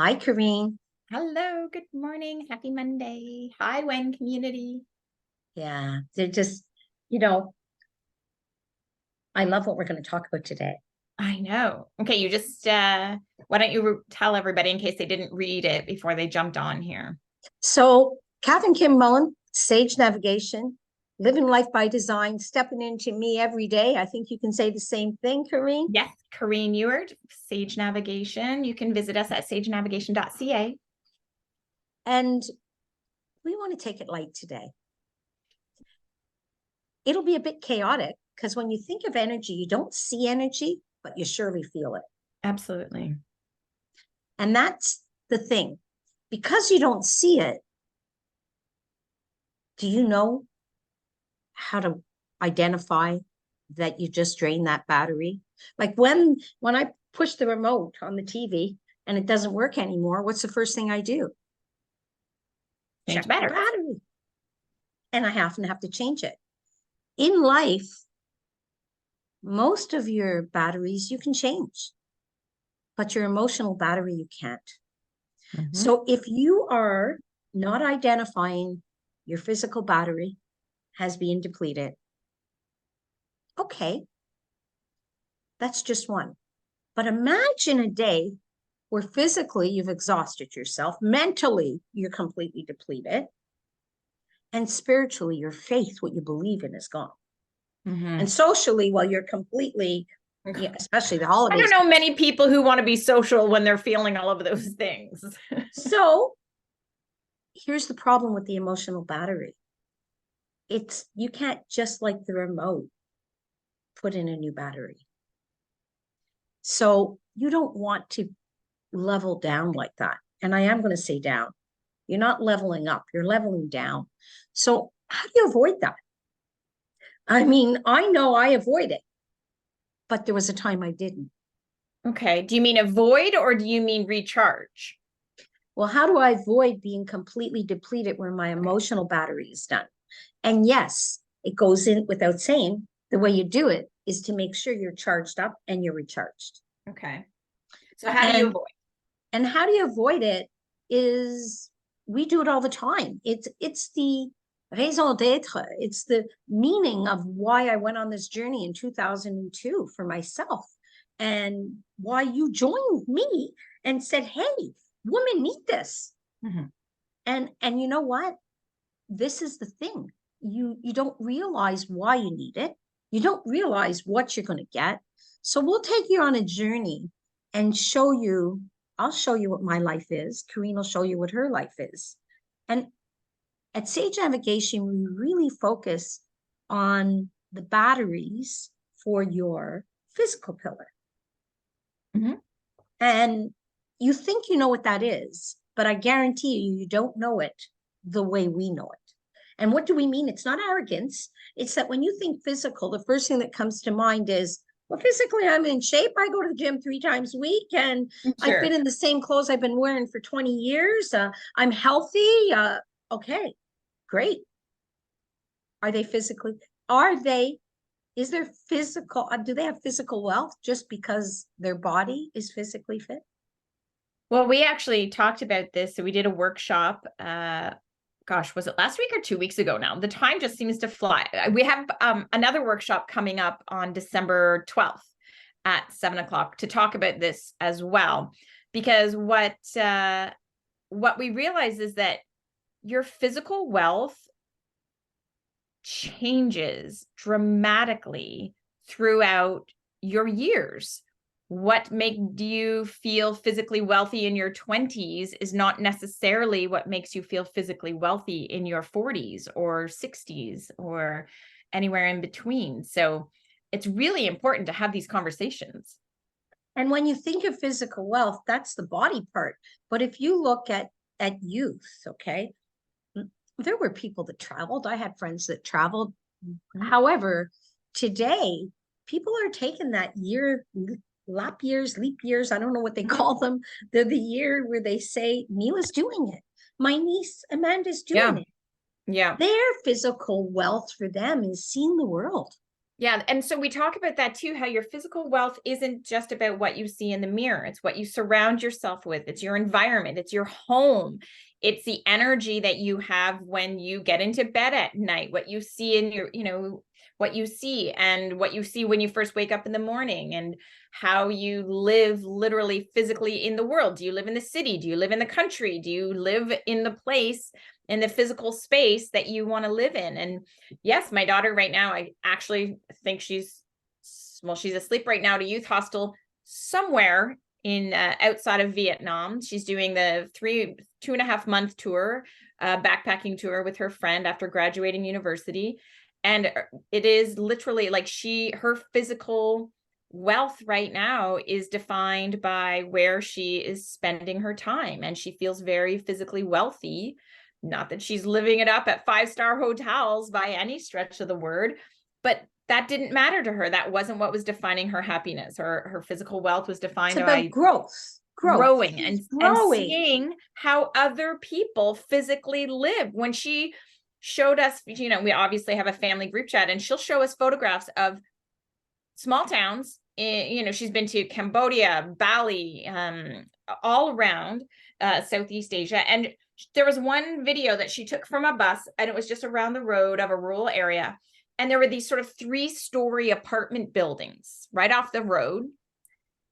Hi, Karine. Hello, good morning. Happy Monday. Hi, Wen community. Yeah, they're just, you know, I love what we're going to talk about today. I know. Okay, why don't you tell everybody in case they didn't read it before they jumped on here? So, Catherine Kim Mullen, Sage Navigation, living life by design, stepping into me every day. I think you can say the same thing, Karine. Yes, Karine Ewert, Sage Navigation. You can visit us at sagenavigation.ca. And we want to take it light today. It'll be a bit chaotic because when you think of energy, you don't see energy, but you surely feel it. Absolutely. And that's the thing. Because you don't see it, do you know how to identify that you just drained that battery? Like when I push the remote on the TV and it doesn't work anymore, what's the first thing I do? Change Check the better. battery. And I often have to change it. In life, most of your batteries you can change, but your emotional battery you can't. Mm-hmm. So if you are not identifying your physical battery has been depleted, okay, that's just one. But imagine a day where physically you've exhausted yourself, mentally you're completely depleted, and spiritually your faith, what you believe in, is gone. Mm-hmm. And socially, well, you're completely, yeah, especially the I don't holidays. know many people who want to be social when they're feeling all of those things. So here's the problem with the emotional battery. It's you can't just like the remote put in a new battery. So you don't want to level down like that. And I am going to say down. You're not leveling up, you're leveling down. So how do you avoid that? I mean, I know I avoid it, but there was a time I didn't. Okay. Do you mean avoid or do you mean recharge? Well, how do I avoid being completely depleted where my emotional battery is done? And yes, it goes in without saying, the way you do it is to make sure you're charged up and you're recharged. Okay. So how do you And avoid? and how do you avoid it is we do it all the time. It's the raison d'être. It's the meaning of why I went on this journey in 2002 for myself and why you joined me and said, "Hey, women need this." Mm-hmm. And you know what? This is the thing. You don't realize why you need it. You don't realize what you're going to get. So we'll take you on a journey and show you. I'll show you what my life is. Karine will show you what her life is. And at Sage Navigation, we really focus on the batteries for your physical pillar. Mm-hmm. And you think you know what that is, but I guarantee you, you don't know it the way we know it. And what do we mean? It's not arrogance. It's that when you think physical, the first thing that comes to mind is, well, physically, I'm in shape. I go to the gym 3 times a week and I've been Sure. in the same clothes I've been wearing for 20 years. I'm healthy. Okay, great. Are they physically? Are they? Is there physical? Do they have physical wealth just because their body is physically fit? Well, we actually talked about this. So we did a workshop. Gosh, was it last week or 2 weeks ago now? The time just seems to fly. We have another workshop coming up on December 12th at 7 o'clock to talk about this as well. Because what we realize is that your physical wealth changes dramatically throughout your years. What made you feel physically wealthy in your 20s is not necessarily what makes you feel physically wealthy in your 40s or 60s or anywhere in between. So it's really important to have these conversations. And when you think of physical wealth, that's the body part. But if you look at youth, okay, there were people that traveled. I had friends that traveled. However, today people are taking that year, lap years, leap years. I don't know what they call them. They're the year where they say Mila's doing it. My niece Amanda's doing Yeah. it. Yeah. Their physical wealth for them is seeing the world. Yeah. And so we talk about that too, how your physical wealth isn't just about what you see in the mirror. It's what you surround yourself with. It's your environment. It's your home. It's the energy that you have when you get into bed at night, what you see in your, what you see and what you see when you first wake up in the morning, and how you live literally physically in the world. Do you live in the city? Do you live in the country? Do you live in the place, in the physical space that you want to live in? And yes, my daughter right now, I actually think she's asleep right now at a youth hostel somewhere in outside of Vietnam. She's doing the 2.5 month tour, backpacking tour with her friend after graduating university. And it is literally like her physical wealth right now is defined by where she is spending her time. And she feels very physically wealthy. Not that she's living it up at 5-star hotels by any stretch of the word, but that didn't matter to her. That wasn't what was defining her happiness. Her physical wealth was defined It's by about growth. growing and Growing. seeing how other people physically live. When she showed us, we obviously have a family group chat, and she'll show us photographs of small towns. She's been to Cambodia, Bali, all around Southeast Asia. And there was one video that she took from a bus, and it was just around the road of a rural area. And there were these sort of 3-story apartment buildings right off the road.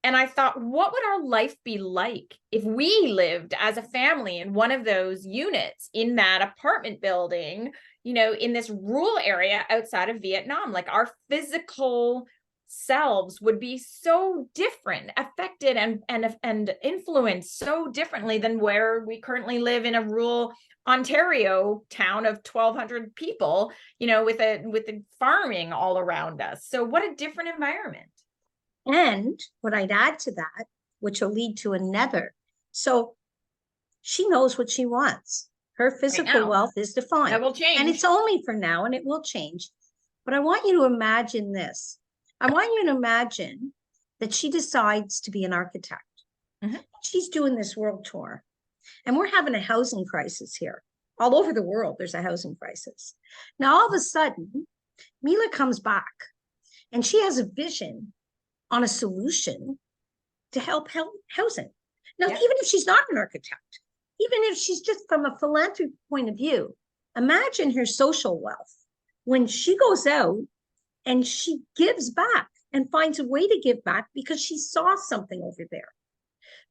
And I thought, what would our life be like if we lived as a family in one of those units in that apartment building, in this rural area outside of Vietnam? Like, our physical selves would be so different, affected and influenced so differently than where we currently live in a rural Ontario town of 1,200 people, with the farming all around us. So what a different environment. And what I'd add to that, which will lead to another. So she knows what she wants. Her physical wealth is defined. That will change. And it's only for now, and it will change. But I want you to imagine this. I want you to imagine that she decides to be an architect. Mm-hmm. She's doing this world tour. And we're having a housing crisis here. All over the world, there's a housing crisis. Now, all of a sudden, Mila comes back, and she has a vision on a solution to help housing. Now, even if she's not an architect, even if she's just from a philanthropy point of view, imagine her social wealth when she goes out and she gives back and finds a way to give back because she saw something over there,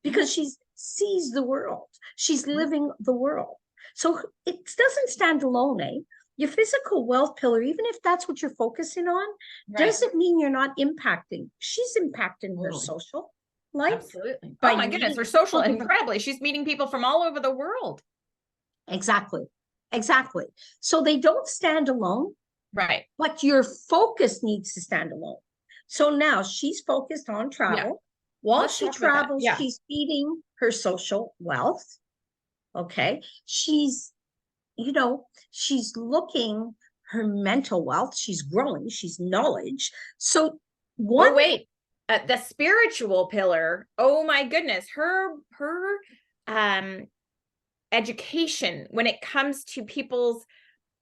because she sees the world. She's living the world. So it doesn't stand alone, eh? Your physical wealth pillar, even if that's what you're focusing on, doesn't mean you're not impacting. She's impacting her social life. Absolutely. Oh my goodness, her social incredibly. She's meeting people from all over the world. Exactly. So they don't stand alone. Right. But your focus needs to stand alone. So now she's focused on travel. Yeah. While she travels, she's feeding her social wealth. Okay. She's looking her mental wealth. She's growing. She's knowledge. So the spiritual pillar. Oh my goodness. Her education when it comes to people's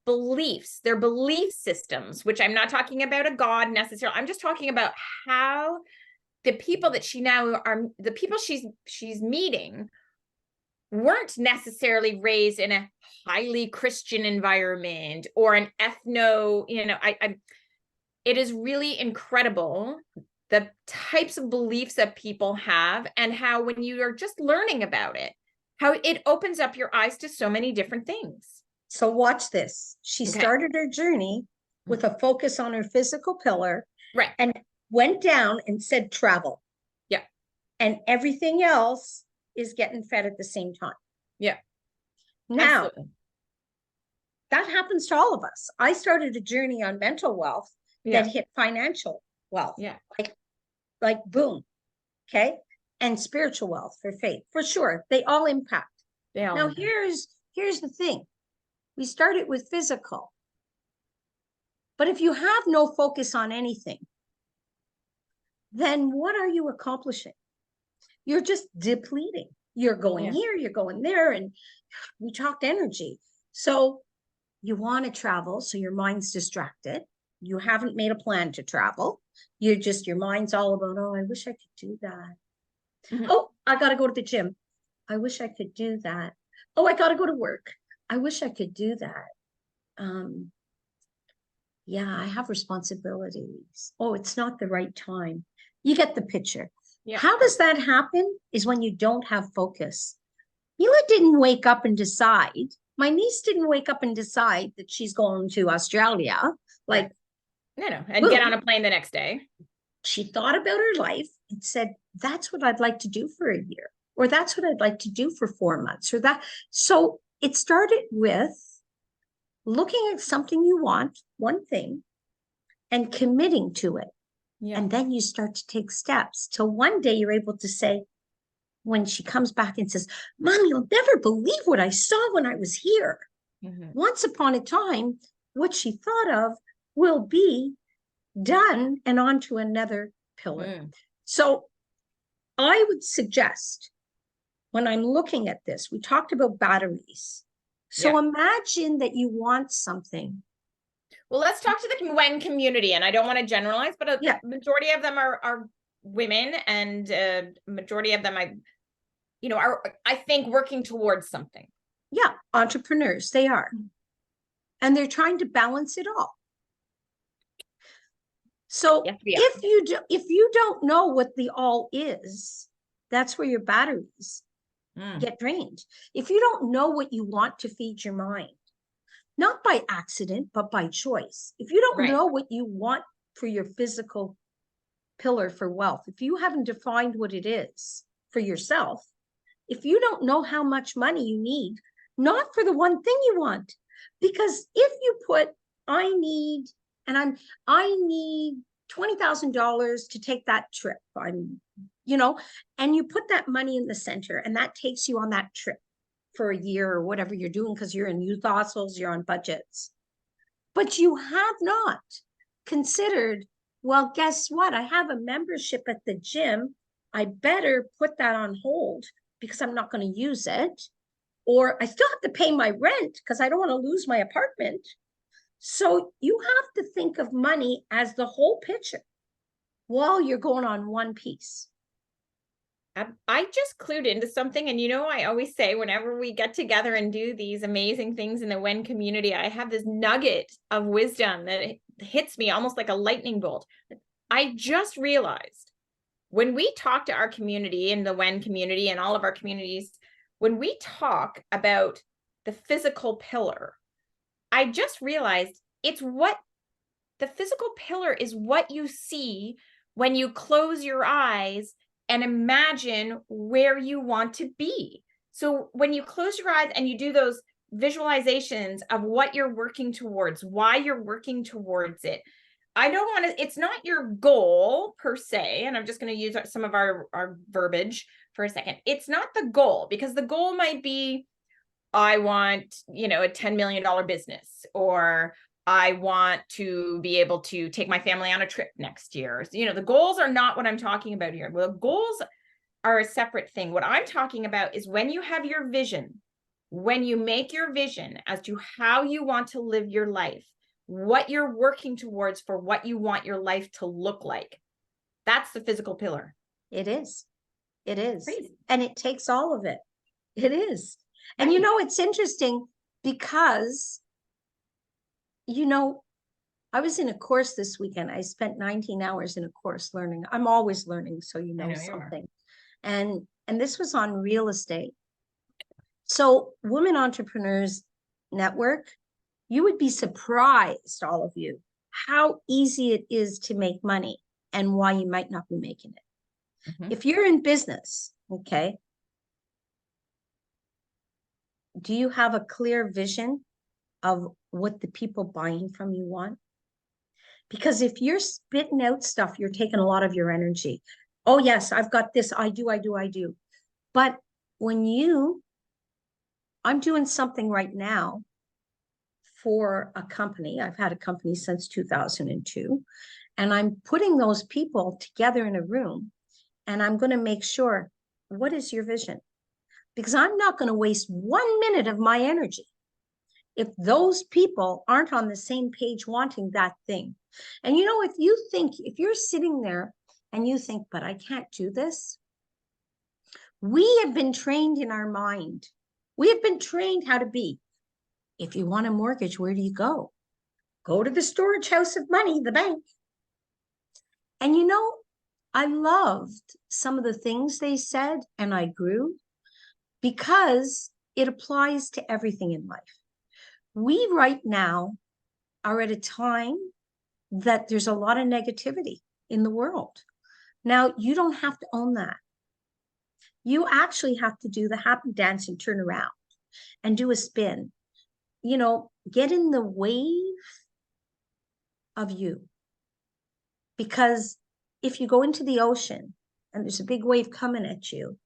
beliefs, their belief systems, which I'm not talking about a God necessarily. I'm just talking about how the people that the people she's meeting weren't necessarily raised in a highly Christian environment or an it is really incredible the types of beliefs that people have, and how when you are just learning about it, how it opens up your eyes to so many different things. So watch this. She started her journey with a focus on her physical pillar, right, and went down and said travel. Yeah. And everything else is getting fed at the same time. Yeah. Now, that happens to all of us. I started a journey on mental wealth that hit financial wealth. Yeah. Like boom. Okay. And spiritual wealth for faith, for sure. They all impact. Now, here's the thing. We started with physical. But if you have no focus on anything, then what are you accomplishing? You're just depleting. You're going here, you're going there, and we talked energy. So you want to travel, so your mind's distracted. You haven't made a plan to travel. You're just, your mind's all about, oh, I wish I could do that. Mhm. Oh, I got to go to the gym. I wish I could do that. Oh, I got to go to work. I wish I could do that. Um, yeah, I have responsibilities. Oh, it's not the right time. You get the picture. Yeah. How does that happen? Is when you don't have focus. Mila didn't wake up and decide. My niece didn't wake up and decide that she's going to Australia. Like, No. And get on boom. a plane the next day. She thought about her life and said, that's what I'd like to do for a year, or that's what I'd like to do for 4 months, or that. So it started with looking at something you want, one thing, and committing to it. Yeah. And then you start to take steps till one day you're able to say, when she comes back and says, Mom, you'll never believe what I saw when I was here. Mhm. Once upon a time, what she thought of will be done and on to another pillar. Mm. So I would suggest when I'm looking at this, we talked about batteries. So Yeah. imagine that you want something. Well, let's talk to the when community, and I don't want to generalize, but a Yeah, majority of them are women, and majority of them are, I think, working towards something. yeah, entrepreneurs, they are. And they're trying to balance it all. So Yeah. if you don't know what the all is, that's where your batteries get drained. If you don't know what you want to feed your mind, not by accident, but by choice. If you don't Right. know what you want for your physical pillar for wealth, if you haven't defined what it is for yourself, if you don't know how much money you need, not for the one thing you want, because if you put, I need, and I need $20,000 to take that trip, and you put that money in the center and that takes you on that trip for a year or whatever you're doing, because you're in youth hostels, you're on budgets, but you have not considered, well, guess what? I have a membership at the gym. I better put that on hold because I'm not going to use it. Or I still have to pay my rent because I don't want to lose my apartment. So you have to think of money as the whole picture while you're going on one piece. I just clued into something, and I always say whenever we get together and do these amazing things in the when community, I have this nugget of wisdom that hits me almost like a lightning bolt. I just realized when we talk to our community in the when community and all of our communities, when we talk about the physical pillar, I just realized the physical pillar is what you see when you close your eyes and imagine where you want to be. So when you close your eyes and you do those visualizations of what you're working towards, why you're working towards it, I don't want to, it's not your goal per se. And I'm just going to use some of our verbiage for a second. It's not the goal, because the goal might be, I want, a $10 million business, or I want to be able to take my family on a trip next year. So, the goals are not what I'm talking about here. Well, goals are a separate thing. What I'm talking about is when you have your vision, when you make your vision as to how you want to live your life, what you're working towards for what you want your life to look like. That's the physical pillar. It is. It is. Crazy. And it takes all of it. It is. And Right. it's interesting because, I was in a course this weekend. I spent 19 hours in a course learning. I'm always learning, so I know you are. something. And this was on real estate. So Women Entrepreneurs Network, you would be surprised, all of you, how easy it is to make money and why you might not be making it. Mhm. If you're in business, okay, do you have a clear vision of what the people buying from you want? Because if you're spitting out stuff, you're taking a lot of your energy. Oh, yes, I've got this. I do. But I'm doing something right now for a company. I've had a company since 2002, and I'm putting those people together in a room, and I'm going to make sure, what is your vision? Because I'm not going to waste 1 minute of my energy if those people aren't on the same page wanting that thing. And if you're sitting there and you think, but I can't do this, we have been trained in our mind. We have been trained how to be. If you want a mortgage, where do you go? Go to the storage house of money, the bank. And I loved some of the things they said, and I grew because it applies to everything in life. We right now are at a time that there's a lot of negativity in the world. Now, you don't have to own that. You actually have to do the happy dance and turn around and do a spin. Get in the wave of you. Because if you go into the ocean and there's a big wave coming at you,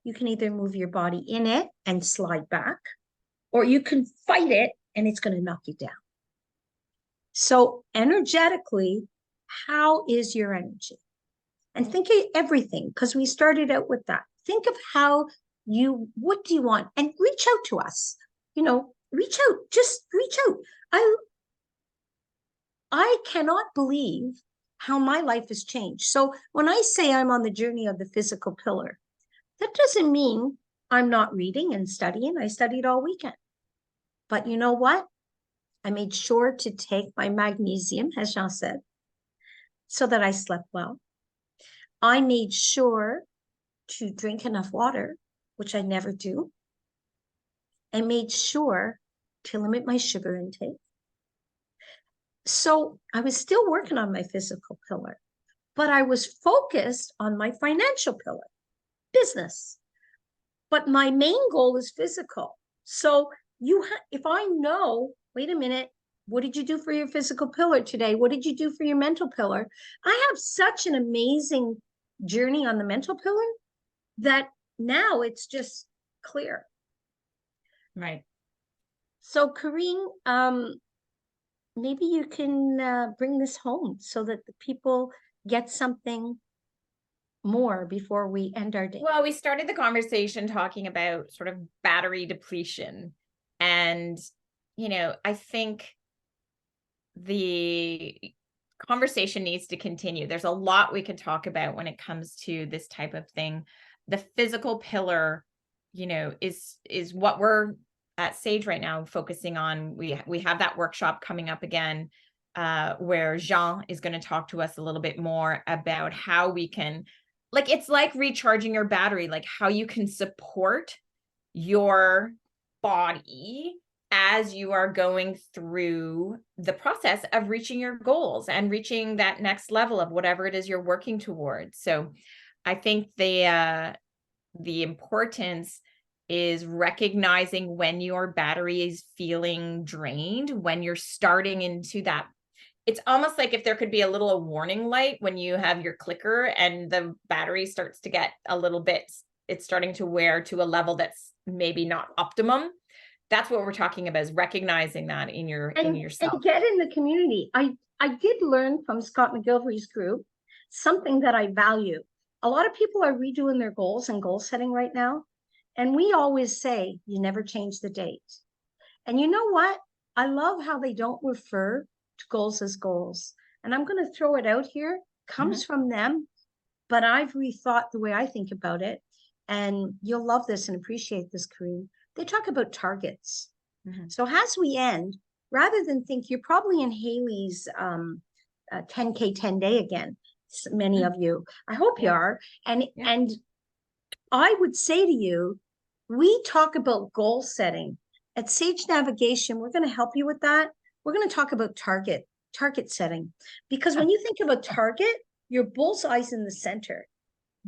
you can either move your body in it and slide back, or you can fight it and it's going to knock you down. So energetically, how is your energy? And think of everything, because we started out with that. Think of what do you want? And reach out to us. Just reach out. I cannot believe how my life has changed. So when I say I'm on the journey of the physical pillar, that doesn't mean I'm not reading and studying. I studied all weekend. But you know what? I made sure to take my magnesium, as Jean said, so that I slept well. I made sure to drink enough water, which I never do. I made sure to limit my sugar intake. So I was still working on my physical pillar, but I was focused on my financial pillar, business. But my main goal is physical. So if I know, wait a minute, what did you do for your physical pillar today? What did you do for your mental pillar? I have such an amazing journey on the mental pillar that now it's just clear. Right. So Karine, maybe you can bring this home so that the people get something more before we end our day. Well, we started the conversation talking about sort of battery depletion. And, I think the conversation needs to continue. There's a lot we can talk about when it comes to this type of thing. The physical pillar, is what we're at Sage right now focusing on. We have that workshop coming up again, where Jean is going to talk to us a little bit more about how we can, it's like recharging your battery, like how you can support your body as you are going through the process of reaching your goals and reaching that next level of whatever it is you're working towards. So I think the importance is recognizing when your battery is feeling drained, when you're starting into that. It's almost like if there could be a warning light when you have your clicker and the battery starts to get a little bit, it's starting to wear to a level that's maybe not optimum. That's what we're talking about, is recognizing that in yourself. And get in the community. I did learn from Scott McGilvery's group something that I value. A lot of people are redoing their goals and goal setting right now. And we always say, you never change the date. And you know what? I love how they don't refer to goals as goals. And I'm going to throw it out here. Comes from them, but I've rethought the way I think about it. And you'll love this and appreciate this, Karine. They talk about targets. So as we end, rather than think, you're probably in Haley's 10K 10 day again, many of you. I hope you are. And I would say to you, we talk about goal setting. At Sage Navigation, we're going to help you with that. We're going to talk about target setting. Because when you think of a target, your bullseye's in the center.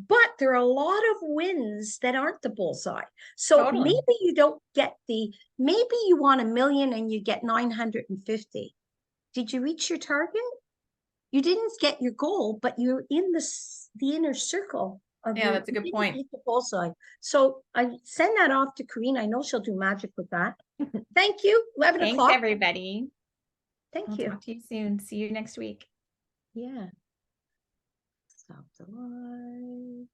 But there are a lot of wins that aren't the bullseye. So maybe you don't get maybe you want 1 million and you get 950. Did you reach your target? You didn't get your goal, but you're in the inner circle. That's a good point. The bullseye. So I send that off to Karine. I know she'll do magic with that. Thank you. 11 Thanks, o'clock. everybody. Thank you. Talk to you soon. See you next week. Yeah. Stop the live.